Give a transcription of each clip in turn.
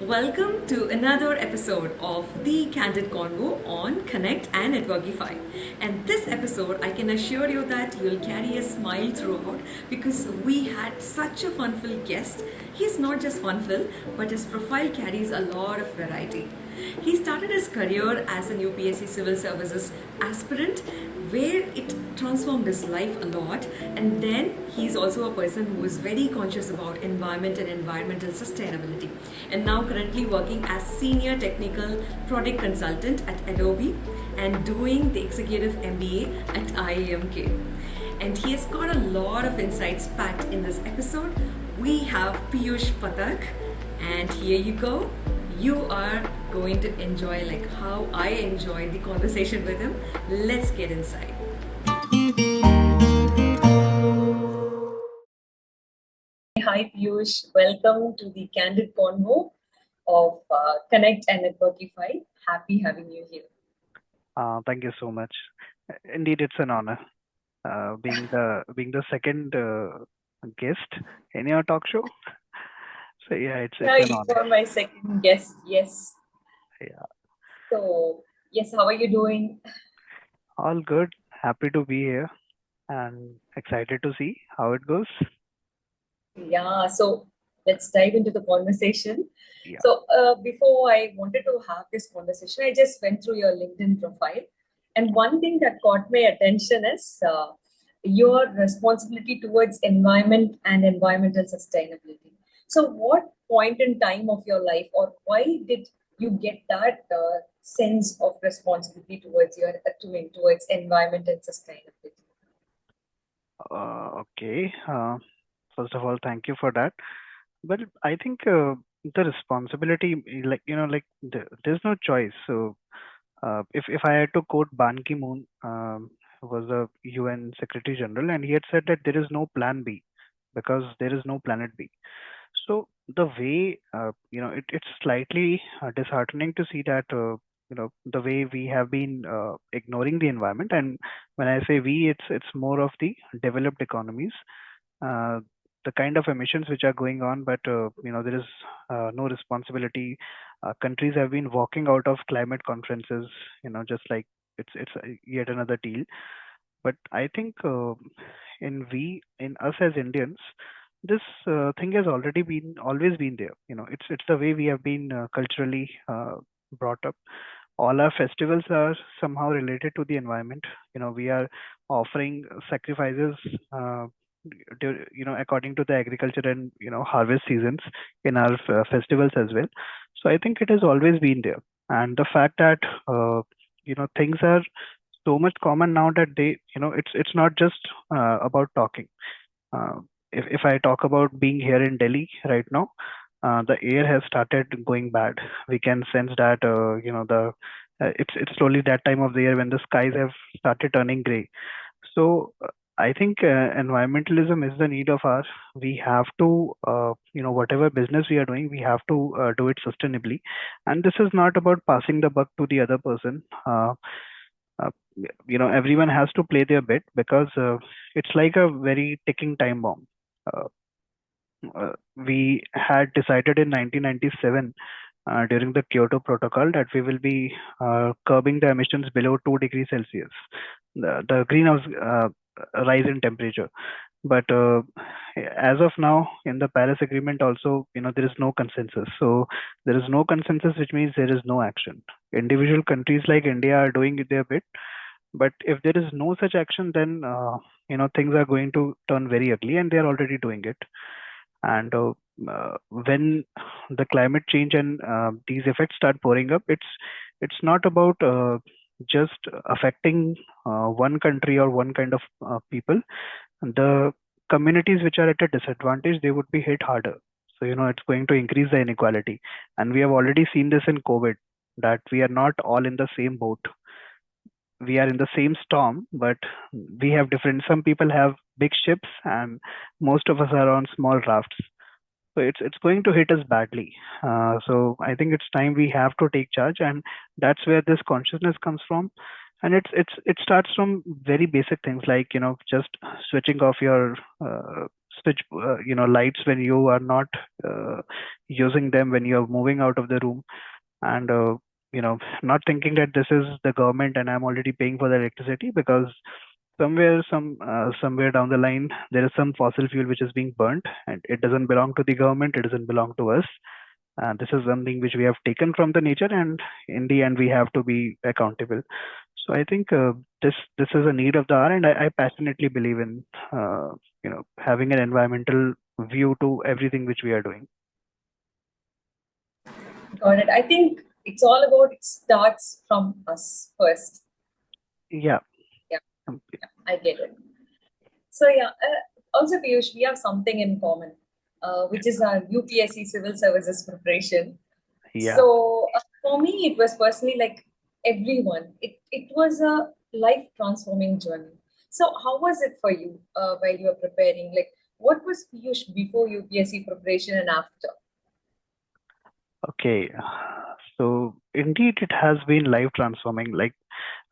Welcome to another episode of the Candid Convo on Connect and Networkify. And this episode, I can assure you that you'll carry a smile throughout because we had such a fun-filled guest. He's not just fun-filled, but his profile carries a lot of variety. He started his career as an UPSC Civil Services aspirant where it transformed his life a lot, and then he's also a person who is very conscious about environment and environmental sustainability, and now currently working as senior technical product consultant at Adobe and doing the executive MBA at IAMK. And he has got a lot of insights packed in this episode. We have Piyush Pathak, and here you go. You are going to enjoy like how I enjoyed the conversation with him. Let's get inside. Hi Piyush, welcome to the Candid Convo of Connect and Networkify. Happy having you here. Thank you so much. Indeed, it's an honor being the second guest in your talk show. So yeah, it's Yeah, an you honor. are my second guest. Yes. Yeah, So, yes, how are you doing? all good. Happy to be here and excited to see how it goes. Yeah, so let's dive into the conversation. Yeah. So, before I wanted to have this conversation, I just went through your LinkedIn profile. And one thing that caught my attention is your responsibility towards environment and environmental sustainability. So, what point in time of your life, or why did you get that sense of responsibility towards towards environment and sustainability? Okay. First of all, thank you for that. Well, I think the responsibility, there's no choice. So if I had to quote Ban Ki-moon, was a UN Secretary General, and he had said that there is no plan B because there is no planet B. So the way, it's slightly disheartening to see that, the way we have been ignoring the environment. And when I say we, it's more of the developed economies, uh, the kind of emissions which are going on, but there is no responsibility. Countries have been walking out of climate conferences, just like it's yet another deal. But I think in us as Indians, this thing has already been always been there. It's the way we have been culturally brought up. All our festivals are somehow related to the environment. We are offering sacrifices, uh, according to the agriculture and harvest seasons in our festivals as well. So I think it has always been there, and the fact that things are so much common now that it's not just about talking. uh, if I talk about being here in Delhi right now, the air has started going bad. We can sense that the it's slowly that time of the year when the skies have started turning gray. So I think environmentalism is the need of ours. We have to, whatever business we are doing, we have to do it sustainably. And this is not about passing the buck to the other person. Uh, Everyone has to play their bit because it's like a very ticking time bomb. Uh, we had decided in 1997 during the Kyoto Protocol that we will be curbing the emissions below 2 degrees Celsius, the greenhouse rise in temperature. But as of now, in the Paris Agreement, also, there is no consensus. So there is no consensus, which means there is no action. Individual countries like India are doing their bit, but if there is no such action, then things are going to turn very ugly, and they are already doing it. And when the climate change and these effects start pouring up, it's not about just affecting one country or one kind of people. The communities which are at a disadvantage, they would be hit harder. So it's going to increase the inequality, and we have already seen this in COVID, that we are not all in the same boat. We are in the same storm, but we have different. Some people have big ships, and most of us are on small rafts. So it's going to hit us badly. So I think it's time we have to take charge, and that's where this consciousness comes from. And it starts from very basic things like just switching off your switch lights when you are not uh, using them, when you are moving out of the room, and not thinking that this is the government and I'm already paying for the electricity, because somewhere down the line there is some fossil fuel which is being burnt, and it doesn't belong to the government, it doesn't belong to us. This is something which we have taken from the nature, and in the end we have to be accountable. So I think this is a need of the hour, and I passionately believe in having an environmental view to everything which we are doing. Got it. I think it's all about it starts from us first. Yeah. Yeah, I get it. So yeah, also Piyush, we have something in common, which is our UPSC civil services preparation. Yeah. So for me, it was personally like everyone. It was a life transforming journey. So how was it for you while you were preparing? Like, what was Piyush before UPSC preparation and after? Okay. So indeed, it has been life transforming. Like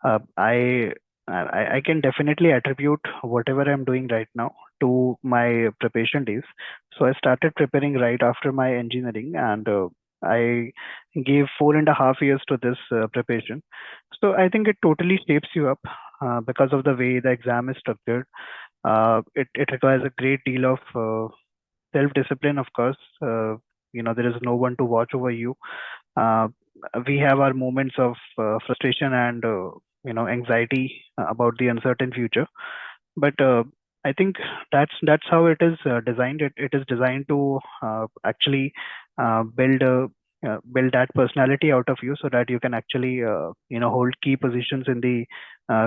uh, I, I can definitely attribute whatever I'm doing right now to my preparation days. So I started preparing right after my engineering, and I gave 4.5 years to this preparation. So I think it totally shapes you up because of the way the exam is structured. It requires a great deal of self-discipline, of course. There is no one to watch over you. uh, we have our moments of frustration and anxiety about the uncertain future, but I think that's how it is designed. It is designed to actually build that personality out of you, so that you can actually hold key positions in the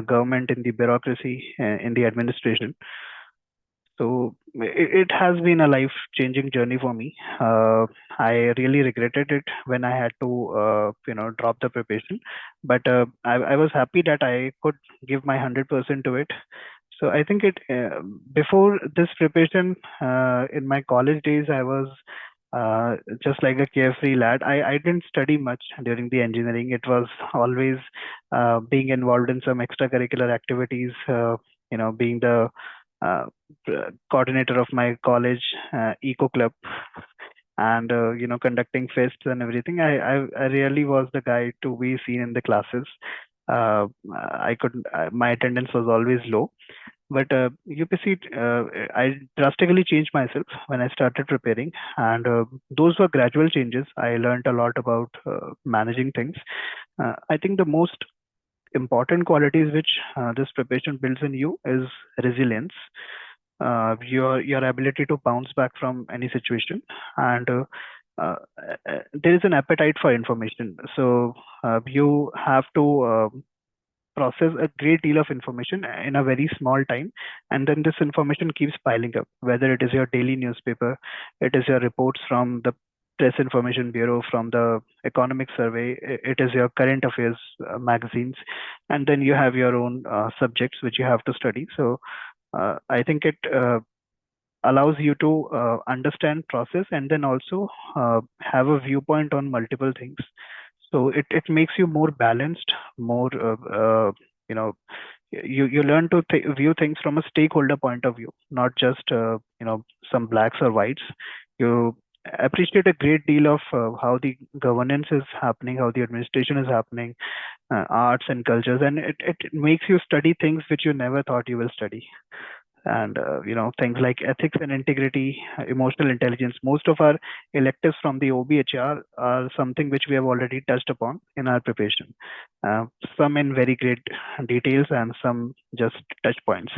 government, in the bureaucracy, in the administration. So it has been a life changing journey for me. I really regretted it when I had to, drop the preparation, but I was happy that I could give my 100% to it. So I think before this preparation, in my college days, I was just like a carefree lad. I didn't study much during the engineering. It was always being involved in some extracurricular activities, being the uh, coordinator of my college eco club, and conducting fests and everything. I really was the guy to be seen in the classes. I could My attendance was always low, but UPC, I drastically changed myself when I started preparing, and those were gradual changes. I learned a lot about managing things. I think the most important qualities which this preparation builds in you is resilience, your ability to bounce back from any situation, and there is an appetite for information. So you have to process a great deal of information in a very small time, and then this information keeps piling up, whether it is your daily newspaper, it is your reports from the press information bureau, from the economic survey, it is your current affairs magazines, and then you have your own subjects which you have to study. So I think it allows you to understand process, and then also have a viewpoint on multiple things. So it makes you more balanced, more you know you learn to view things from a stakeholder point of view, not just some blacks or whites. You appreciate a great deal of how the governance is happening, how the administration is happening, arts and cultures, and it makes you study things which you never thought you will study. And things like ethics and integrity, emotional intelligence. Most of our electives from the OBHR are something which we have already touched upon in our preparation. Some in very great details, and some just touch points.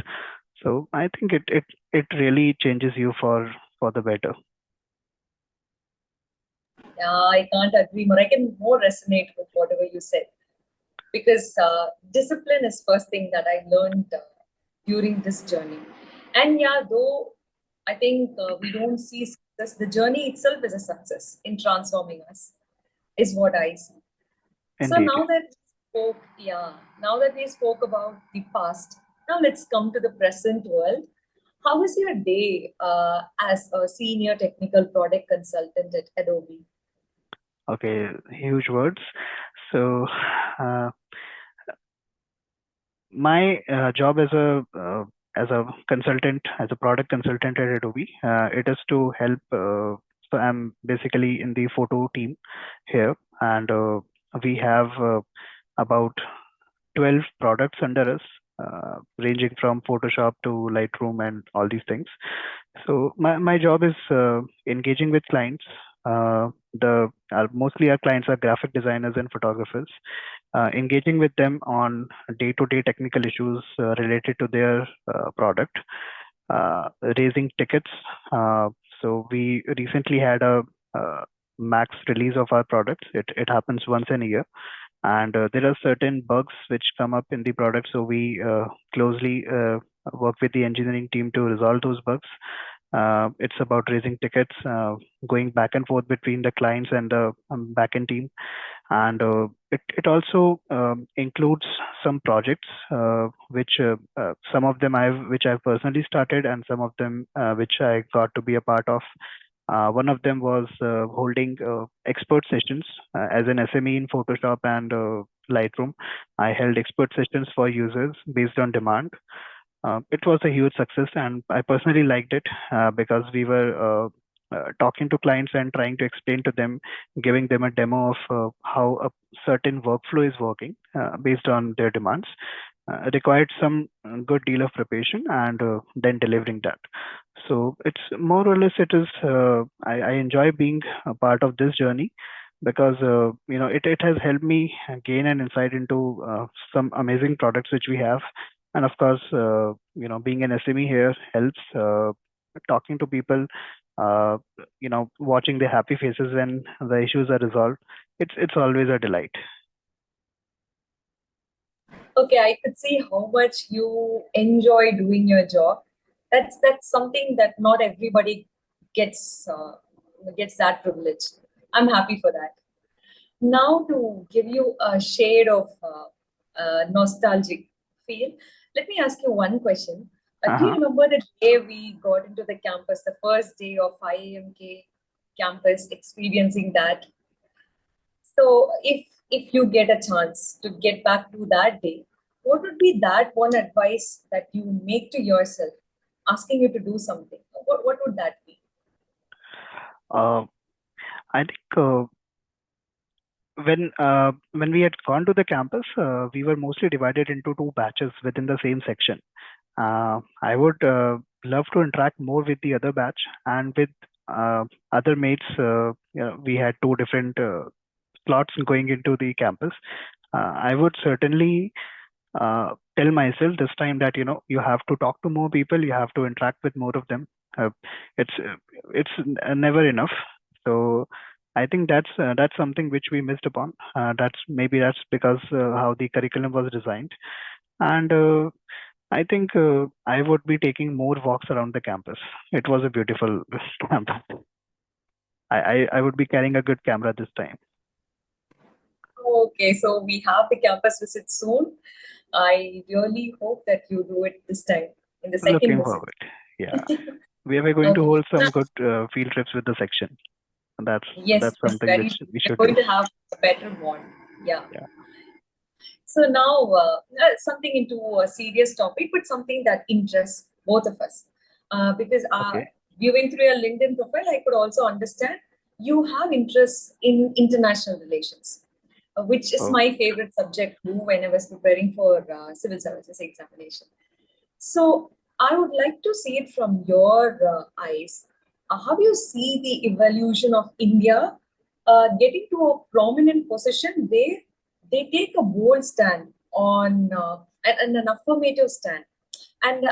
So I think it really changes you for the better. Yeah, I can't agree more. I can more resonate with whatever you said, because discipline is first thing that I learned during this journey. And yeah, though I think we don't see success, the journey itself is a success in transforming us, is what I see. So Indeed. now that we spoke about the past, now let's come to the present world. How was your day as a senior technical product consultant at Adobe? Okay, huge words. So uh, my job as a as a consultant, as a product consultant at Adobe. It is to help. So I'm basically in the photo team here, and we have about 12 products under us, ranging from Photoshop to Lightroom and all these things. So my job is engaging with clients. Mostly our clients are graphic designers and photographers, engaging with them on day-to-day technical issues related to their product, raising tickets. So we recently had a max release of our products. It happens once in a year, and there are certain bugs which come up in the product. So we closely work with the engineering team to resolve those bugs. It's about raising tickets, going back and forth between the clients and the backend team, and it also includes some projects which some of them I've personally started, and some of them which I got to be a part of. One of them was holding expert sessions as an SME in Photoshop and Lightroom. I held expert sessions for users based on demand. It was a huge success, and I personally liked it because we were talking to clients and trying to explain to them, giving them a demo of how a certain workflow is working based on their demands. Required some good deal of preparation, and then delivering that. So it's more or less, it is I enjoy being a part of this journey because it has helped me gain an insight into some amazing products which we have. And of course, being an SME here helps, talking to people, watching their happy faces when the issues are resolved. It's always a delight. Okay, I could see how much you enjoy doing your job. That's something that not everybody gets gets that privilege. I'm happy for that. Now, to give you a shade of nostalgic feel, let me ask you one question. Do you Uh-huh. remember the day we got into the campus, the first day of IAMK campus, experiencing that? So, if you get a chance to get back to that day, what would be that one advice that you make to yourself, asking you to do something? What would that be? Uh, I think when we had gone to the campus, we were mostly divided into two batches within the same section. I would love to interact more with the other batch and with other mates. We had two different slots going into the campus. I would certainly tell myself this time that you have to talk to more people, you have to interact with more of them. Uh, it's never enough. So I think that's something which we missed upon. That's because how the curriculum was designed, and I think I would be taking more walks around the campus. It was a beautiful campus. I would be carrying a good camera this time. Okay, so we have the campus visit soon. I really hope that you do it this time in the second Looking visit. forward. Yeah, we are going to Okay. hold some good field trips with the section. That's Yes, that's yes, something very which true. we We're should going do. to have a better bond. Yeah. Yeah. So now, something into a serious topic, but something that interests both of us. Because Okay. viewing through your LinkedIn profile, I could also understand you have interests in international relations, which is Oh. my favorite subject too when I was preparing for civil services examination. So I would like to see it from your eyes. How do you see the evolution of India getting to a prominent position where they take a bold stand on and an affirmative stand, and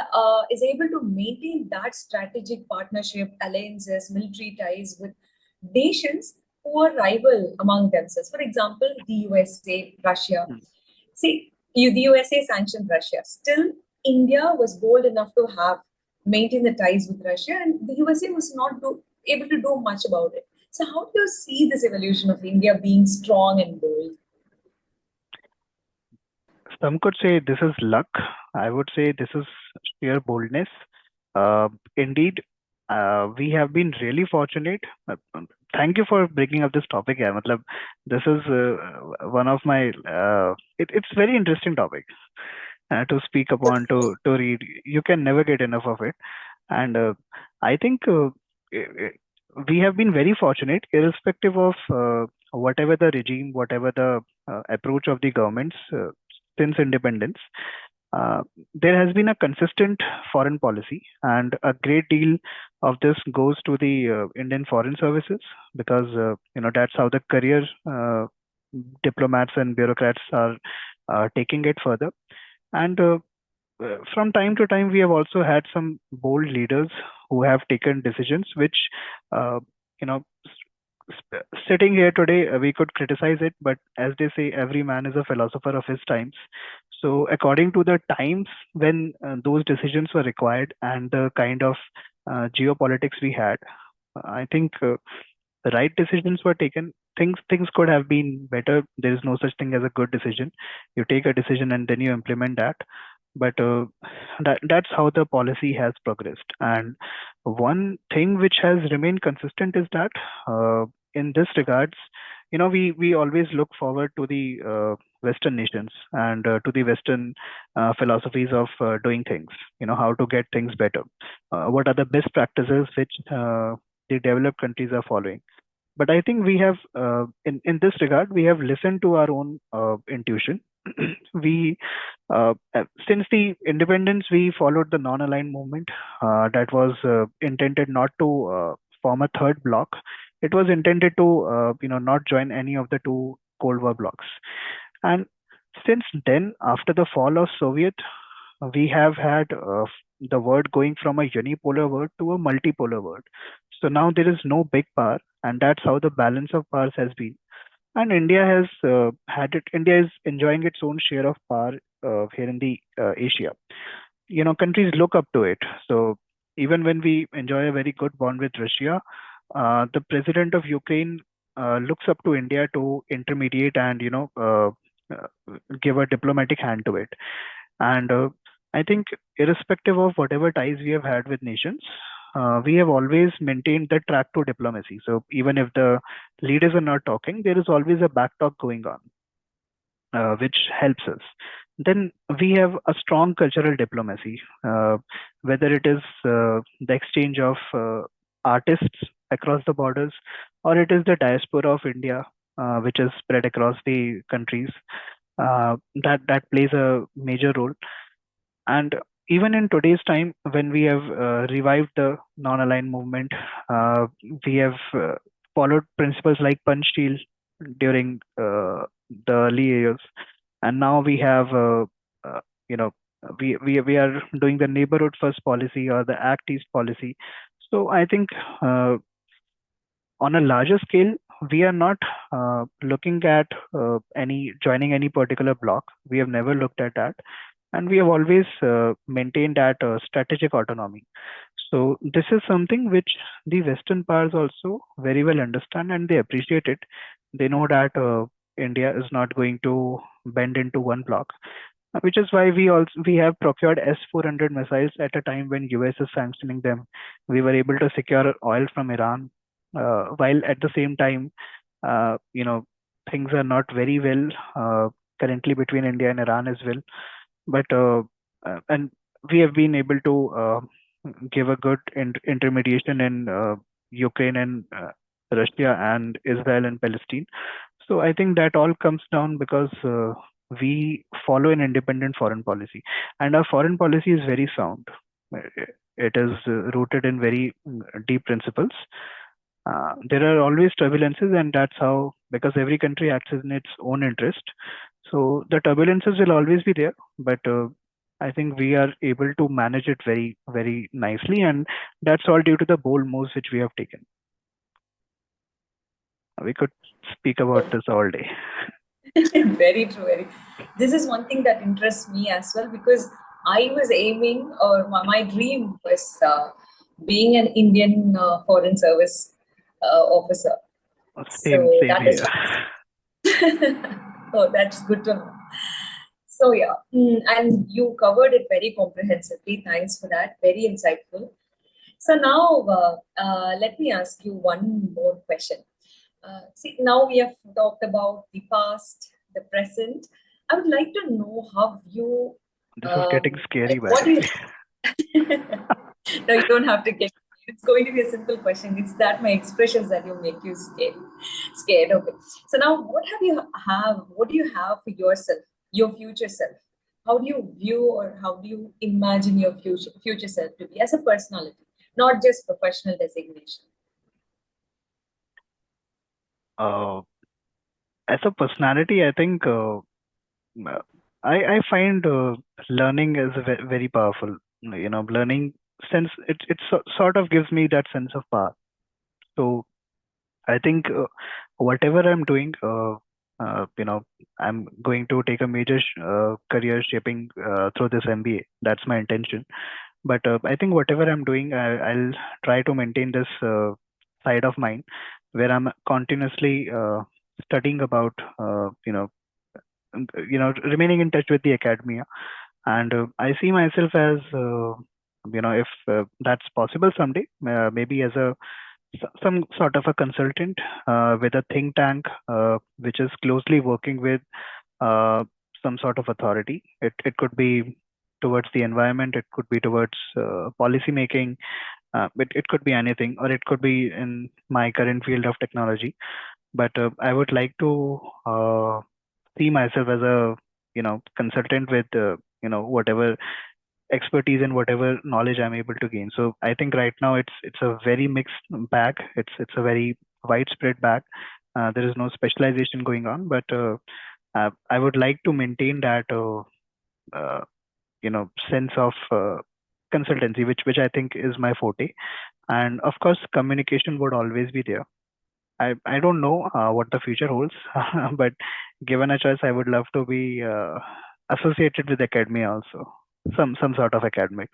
is able to maintain that strategic partnership, alliances, military ties with nations who are rival among themselves. For example, the USA, Russia. Mm. See, the USA sanctioned Russia. Still, India was bold enough to have maintain the ties with Russia, and the USA was not able to do much about it. So, how do you see this evolution of India being strong and bold? Some could say this is luck. I would say this is sheer boldness. Indeed, we have been really fortunate. Thank you for bringing up this topic. Yeah, matlab, this is one of my. It's very interesting topic. to speak upon, to read. You can never get enough of it. And I think eh, eh, we have been very fortunate, irrespective of whatever the regime, whatever the approach of the governments since independence. There has been a consistent foreign policy, and a great deal of this goes to the Indian foreign services, because that's how the career diplomats and bureaucrats are taking it further. And from time to time, we have also had some bold leaders who have taken decisions which, uh, you know, sitting here today, we could criticize it, but as they say, every man is a philosopher of his times. So, according to the times when those decisions were required and the kind of geopolitics we had, I think the right decisions were taken. Things could have been better. There is no such thing as a good decision. You take a decision and then you implement that. But that's how the policy has progressed. And one thing which has remained consistent is that in this regards, we always look forward to the Western nations and to the Western philosophies of doing things. How to get things better. What are the best practices which the developed countries are following. But I think we have, in this regard, we have listened to our own intuition. we Since the independence, we followed the non-aligned movement that was intended not to form a third bloc. It was intended to not join any of the two Cold War blocs. And since then, after the fall of Soviet, we have had the word going from a unipolar word to a multipolar word. So now there is no big power, and that's how the balance of powers has been. And India has had it. India is enjoying its own share of power here in the Asia. Countries look up to it. So even when we enjoy a very good bond with Russia, the president of Ukraine looks up to India to intermediate and uh, give a diplomatic hand to it. And I think, irrespective of whatever ties we have had with nations, we have always maintained the track to diplomacy. So even if the leaders are not talking, there is always a back talk going on, which helps us. Then we have a strong cultural diplomacy, whether it is the exchange of artists across the borders, or it is the diaspora of India, which is spread across the countries. That plays a major role. And even in today's time, when we have revived the non-aligned movement, we have followed principles like punch deal during the early years, and now we have, uh, you know, we are doing the neighborhood first policy or the Act East policy. So I think on a larger scale, we are not looking at any joining any particular bloc. We have never looked at that, and we have always maintained that strategic autonomy. So this is something which the Western powers also very well understand, and they appreciate it. They know that India is not going to bend into one bloc, which is why we have procured S-400 missiles at a time when US is sanctioning them. We were able to secure oil from Iran, while at the same time, uh, you know, things are not very well currently between India and Iran as well. But and we have been able to give a good intermediation in Ukraine and Russia and Israel and Palestine. So I think that all comes down because we follow an independent foreign policy, and our foreign policy is very sound. It is rooted in very deep principles. There are always turbulences, and that's how, because every country acts in its own interest. So the turbulences will always be there, but I think we are able to manage it very, very nicely, and that's all due to the bold moves which we have taken. We could speak about this all day. Very true. Very. This is one thing that interests me as well, because I was aiming, or my dream was being an Indian Foreign Service officer. Same, So same that is. here. Oh, that's good to know. So yeah, and you covered it very comprehensively. Thanks for that. Very insightful. So now, let me ask you one more question. See, now we have talked about the past, the present. I would like to know how you This is getting scary, Like by what the do you way. No, you don't have to get. It's going to be a simple question. It's that my expressions that you make you scared. Scared. Okay. So now, What do you have for yourself, your future self? How do you view or how do you imagine your future self to be as a personality, not just professional designation? Uh, as a personality, I think uh, I find learning is very powerful. Learning sense sort of gives me that sense of power. So I think whatever I'm doing, I'm going to take a major career shaping through this MBA. That's my intention. But I think whatever I'm doing, I'll try to maintain this side of mine where I'm continuously studying about, remaining in touch with the academia. And I see myself as, if that's possible someday, maybe as some sort of a consultant with a think tank which is closely working with uh, some sort of authority. It could be towards the environment, it could be towards policy making, it could be anything, or it could be in my current field of technology. But I would like to see myself as a consultant with whatever expertise and whatever knowledge I'm able to gain. So I think right now it's a very mixed bag. It's a very widespread bag. There is no specialization going on, but I would like to maintain that uh, sense of consultancy, which I think is my forte. And of course, communication would always be there. I don't know what the future holds, but given a choice, I would love to be associated with academia also, some sort of academics.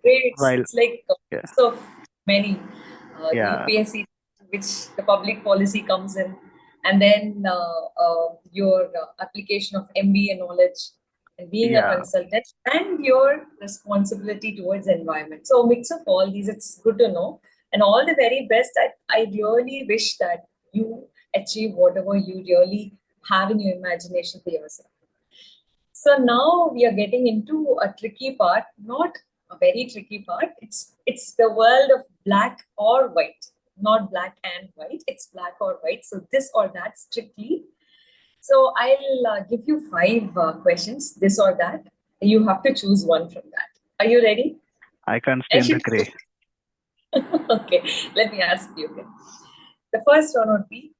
Great. While It's like a yeah, mix of many. The yeah, UPSC, which the public policy comes in, and then your application of MBA knowledge and being a yeah, consultant, and your responsibility towards environment. So a mix of all these. It's good to know, and all the very best. I really wish that you achieve whatever you really have in your imagination for yourself. So now we are getting into a tricky part, not a very tricky part. It's the world of black or white, not black and white. It's black or white. So this or that strictly. So I'll give you five questions, this or that. You have to choose one from that. Are you ready? I can't I stand the should. gray. Okay. Let me ask you. Okay. The first one would be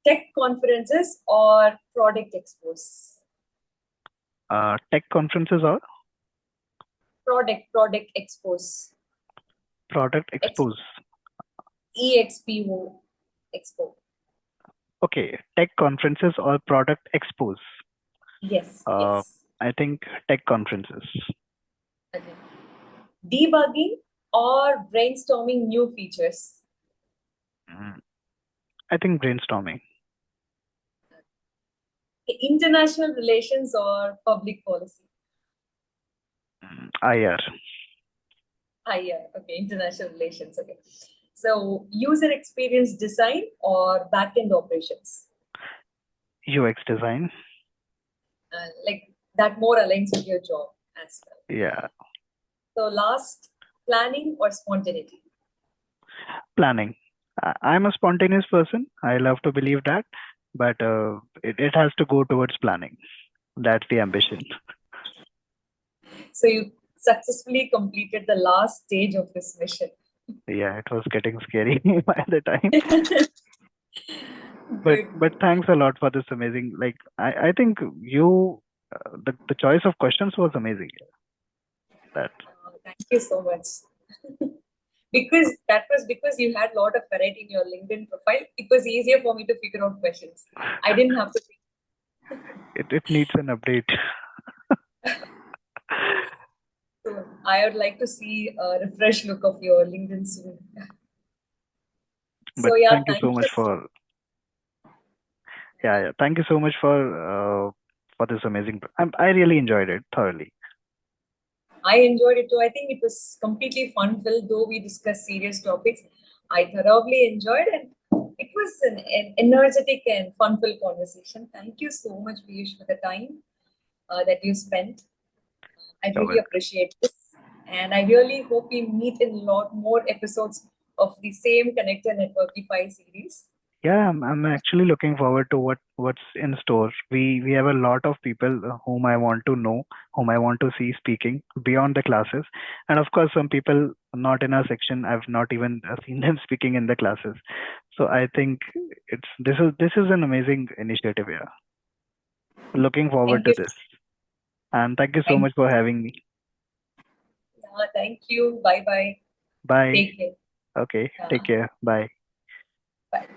tech conferences or product expos. Tech conferences or Product expos. product Ex- expose. EXPO Expo. Okay, tech conferences or product expose. Yes, Uh, yes. I think tech conferences. Okay. Debugging or brainstorming new features. Mm, I think brainstorming. International relations or public policy. IR. Ah, yeah. Okay, international relations. Okay. So user experience design or backend operations. UX design. Like that more aligns with your job as well. Yeah, So last, planning or spontaneity. planning. I'm a spontaneous person. I love to believe that, but it has to go towards planning. That's the ambition. So you successfully completed the last stage of this mission. Yeah, it was getting scary by the time. But Good. thanks a lot for this amazing. Like I think you the choice of questions was amazing. That Thank you so much. Because that was because you had a lot of variety in your LinkedIn profile. It was easier for me to figure out questions. I didn't have to think. it needs an update. So I would like to see a refresh look of your LinkedIn soon. But So yeah, thank you thank so much you. for yeah, yeah. Thank you so much for this amazing. I really enjoyed it thoroughly. I enjoyed it too. I think it was completely fun filled, though we discussed serious topics. I thoroughly enjoyed it. It was an energetic and fun filled conversation. Thank you so much, Piyush, for the time. that you spent. I You're really welcome. appreciate this. And I really hope we meet in a lot more episodes of the same Connector Networkify series. Yeah, I'm actually looking forward to what's in store. We have a lot of people whom I want to know, whom I want to see speaking beyond the classes, and of course some people not in our section. I've not even seen them speaking in the classes. So I think this is an amazing initiative. Yeah, looking forward Thank to you. this, and thank you so Thank much for having me. Yeah, thank you. Bye bye. Bye. Take care. Okay, take Yeah, care. Bye. bye.